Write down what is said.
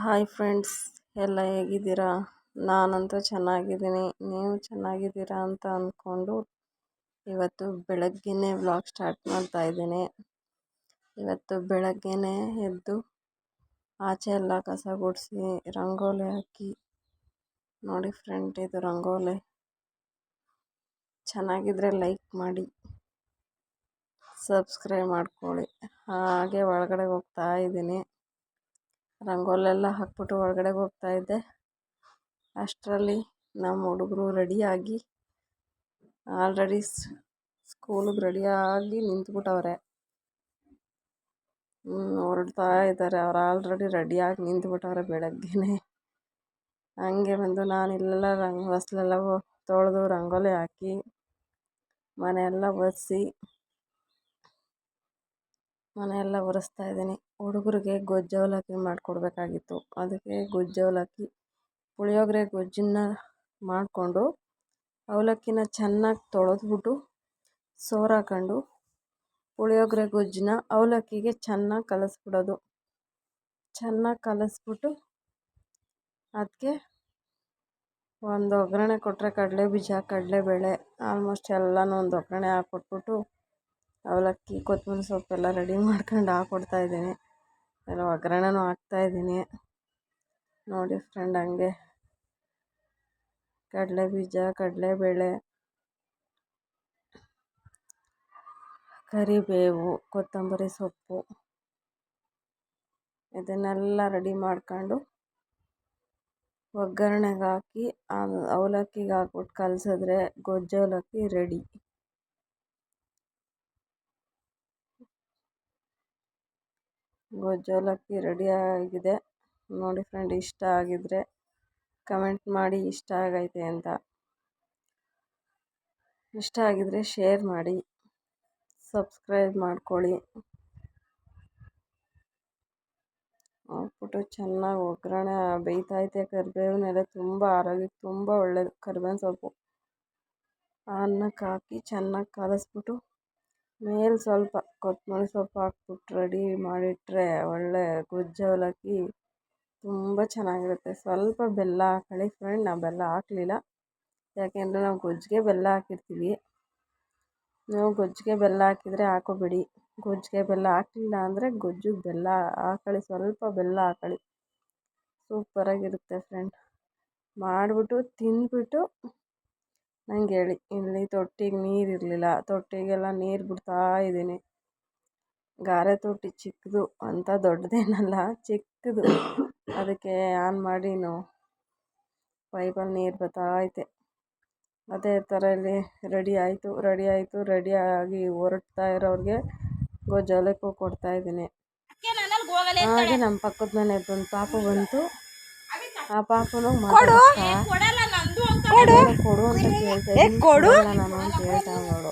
Hi friends, ಎಲ್ಲ ಹೇಗಿದ್ದೀರಾ? ನಾನಂತೂ ಚೆನ್ನಾಗಿದ್ದೀನಿ. ನೀವು ಚೆನ್ನಾಗಿದ್ದೀರಾ ಅಂತ ಅಂದ್ಕೊಂಡು ಇವತ್ತು ಬೆಳಗ್ಗೆನೇ ವ್ಲಾಗ್ ಸ್ಟಾರ್ಟ್ ಮಾಡ್ತಾ ಇದ್ದೀನಿ. ಇವತ್ತು ಬೆಳಗ್ಗೆನೇ ಎದ್ದು ಆಚೆ ಎಲ್ಲ ಕಸ ಗುಡಿಸಿ ರಂಗೋಲಿ ಹಾಕಿ ನೋಡಿ ಫ್ರೆಂಡ್, ಇದು ರಂಗೋಲಿ ಚೆನ್ನಾಗಿದ್ರೆ ಲೈಕ್ ಮಾಡಿ, ಸಬ್ಸ್ಕ್ರೈಬ್ ಮಾಡ್ಕೊಳ್ಳಿ. ಹಾಗೆ ಒಳಗಡೆ ಹೋಗ್ತಾ ಇದ್ದೀನಿ. ರಂಗೋಲೆಲ್ಲ ಹಾಕ್ಬಿಟ್ಟು ಒಳಗಡೆ ಹೋಗ್ತಾ ಇದ್ದೆ. ಅಷ್ಟರಲ್ಲಿ ನಮ್ಮ ಹುಡುಗರು ರೆಡಿಯಾಗಿ ಆಲ್ರೆಡಿ ಸ್ಕೂಲಿಗೆ ರೆಡಿಯಾಗಿ ನಿಂತ್ಬಿಟ್ಟವ್ರೆ. ಹೊರಡ್ತಾ ಇದ್ದಾರೆ. ಅವ್ರು ಆಲ್ರೆಡಿ ರೆಡಿಯಾಗಿ ನಿಂತ್ಬಿಟ್ಟವ್ರೆ ಬೆಳಗ್ಗೆನೇ. ಹಂಗೆ ಬಂದು ನಾನಿಲ್ಲೆಲ್ಲ ಹೊಸ್ಲೆಲ್ಲ ತೊಳೆದು ರಂಗೋಲಿ ಹಾಕಿ ಮನೆಯೆಲ್ಲ ಒರೆಸ್ತಾ ಇದ್ದೀನಿ. ಹುಡುಗರಿಗೆ ಗೊಜ್ಜು ಅವಲಕ್ಕಿ ಮಾಡಿಕೊಡ್ಬೇಕಾಗಿತ್ತು. ಅದಕ್ಕೆ ಗೊಜ್ಜು ಅವಲಕ್ಕಿ ಪುಳಿಯೋಗರೆ ಗೊಜ್ಜನ್ನ ಮಾಡಿಕೊಂಡು ಅವಲಕ್ಕಿನ ಚೆನ್ನಾಗಿ ತೊಳೆದ್ಬಿಟ್ಟು ಸೋರು ಹಾಕೊಂಡು ಪುಳಿಯೋಗರೆ ಗೊಜ್ಜನ್ನ ಅವಲಕ್ಕಿಗೆ ಚೆನ್ನಾಗಿ ಕಲಿಸ್ಬಿಡೋದು. ಚೆನ್ನಾಗಿ ಕಲಿಸ್ಬಿಟ್ಟು ಅದಕ್ಕೆ ಒಂದು ಒಗ್ಗರಣೆ ಕೊಟ್ಟರೆ ಕಡಲೆ ಬೀಜ, ಕಡಲೆಬೇಳೆ ಆಲ್ಮೋಸ್ಟ್ ಎಲ್ಲನೂ ಒಂದು ಒಗ್ಗರಣೆ ಹಾಕ್ಕೊಟ್ಬಿಟ್ಟು ಅವಲಕ್ಕಿ, ಕೊತ್ತಂಬರಿ ಸೊಪ್ಪೆಲ್ಲ ರೆಡಿ ಮಾಡ್ಕೊಂಡು ಹಾಕ್ಕೊಡ್ತಾಯಿದ್ದೀನಿ. ಎಲ್ಲ ಒಗ್ಗರಣೆನೂ ಹಾಕ್ತಾಯಿದ್ದೀನಿ ನೋಡಿ ಫ್ರೆಂಡ್. ಹಂಗೆ ಕಡಲೆ ಬೀಜ, ಕಡಲೆಬೇಳೆ, ಕರಿಬೇವು, ಕೊತ್ತಂಬರಿ ಸೊಪ್ಪು ಇದನ್ನೆಲ್ಲ ರೆಡಿ ಮಾಡ್ಕೊಂಡು ಒಗ್ಗರಣೆಗೆ ಹಾಕಿ ಅವಲಕ್ಕಿಗೆ ಹಾಕ್ಬಿಟ್ಟು ಕಲಸಿದ್ರೆ ಗೊಜ್ಜು ಅವಲಕ್ಕಿ ರೆಡಿ. ಗೊಜ್ಜು ಅವಲಕ್ಕಿ ರೆಡಿಯಾಗಿದೆ ನೋಡಿ ಫ್ರೆಂಡ್. ಇಷ್ಟ ಆಗಿದ್ರೆ ಕಮೆಂಟ್ ಮಾಡಿ ಇಷ್ಟ ಆಗೈತೆ ಅಂತ. ಇಷ್ಟ ಆಗಿದ್ರೆ ಶೇರ್ ಮಾಡಿ, ಸಬ್ಸ್ಕ್ರೈಬ್ ಮಾಡ್ಕೊಳ್ಳಿ. ಹಾಕ್ಬಿಟ್ಟು ಚೆನ್ನಾಗಿ ಒಗ್ಗರಣೆ ಬೇಯ್ತೈತೆ. ಕರಿಬೇವಿನೆಲೆ ತುಂಬ ಆರೋಗ್ಯಕ್ಕೆ ತುಂಬ ಒಳ್ಳೆಯದು. ಕರಿಬೇವಿನ ಸೊಪ್ಪು ಅನ್ನಕ್ಕೆ ಹಾಕಿ ಚೆನ್ನಾಗಿ ಕಲಸ್ಬಿಟ್ಟು ಮೇಲೆ ಸ್ವಲ್ಪ ಕೊತ್ತಂಬರಿ ಸೊಪ್ಪು ಹಾಕ್ಬಿಟ್ಟು ರೆಡಿ ಮಾಡಿಟ್ರೆ ಒಳ್ಳೆ ಗೊಜ್ಜು ಅವಲಕ್ಕಿ ತುಂಬ ಚೆನ್ನಾಗಿರುತ್ತೆ. ಸ್ವಲ್ಪ ಬೆಲ್ಲ ಹಾಕೊಳ್ಳಿ ಫ್ರೆಂಡ್. ನಾವು ಬೆಲ್ಲ ಹಾಕಲಿಲ್ಲ, ಯಾಕೆಂದರೆ ನಾವು ಗೊಜ್ಜಿಗೆ ಬೆಲ್ಲ ಹಾಕಿರ್ತೀವಿ. ನೀವು ಗೊಜ್ಜಿಗೆ ಬೆಲ್ಲ ಹಾಕಿದರೆ ಹಾಕೋಬೇಡಿ. ಗೊಜ್ಜಿಗೆ ಬೆಲ್ಲ ಹಾಕಲಿಲ್ಲ ಅಂದರೆ ಗೊಜ್ಜಿಗೆ ಬೆಲ್ಲ ಹಾಕೊಳ್ಳಿ, ಸ್ವಲ್ಪ ಬೆಲ್ಲ ಹಾಕೊಳ್ಳಿ. ಸೂಪರಾಗಿರುತ್ತೆ ಫ್ರೆಂಡ್. ಮಾಡಿಬಿಟ್ಟು ತಿಂದ್ಬಿಟ್ಟು ನಂಗೆ ಹೇಳಿ. ಇಲ್ಲಿ ತೊಟ್ಟಿಗೆ ನೀರಿರಲಿಲ್ಲ, ತೊಟ್ಟಿಗೆಲ್ಲ ನೀರು ಬಿಡ್ತಾ ಇದ್ದೀನಿ. ಗಾರೆ ತೊಟ್ಟಿ ಚಿಕ್ಕದು ಅಂತ, ದೊಡ್ಡದೇನಲ್ಲ, ಚಿಕ್ಕದು. ಅದಕ್ಕೆ ಆನ್ ಮಾಡಿ ಪೈಪಲ್ಲಿ ನೀರು ಬರ್ತಾ ಐತೆ. ಅದೇ ಥರ ಇಲ್ಲಿ ರೆಡಿಯಾಗಿ ಹೊರಡ್ತಾ ಇರೋರಿಗೆ ಗೊಜ್ಜು ಅವಲಕ್ಕಿ ಕೊಡ್ತಾಯಿದ್ದೀನಿ. ಹಾಗೆ ನಮ್ಮ ಪಕ್ಕದ ಮನೆಯದೊಂದು ಪಾಪು ಬಂತು. ಆ ಪಾಪುನು ಕೊಡು ಅಂತ ಕೇಳ್ತಾ ಇದ್ದೀನಿ. ನಾನು ಅಂತ ಹೇಳ್ತಾ ನೋಡು.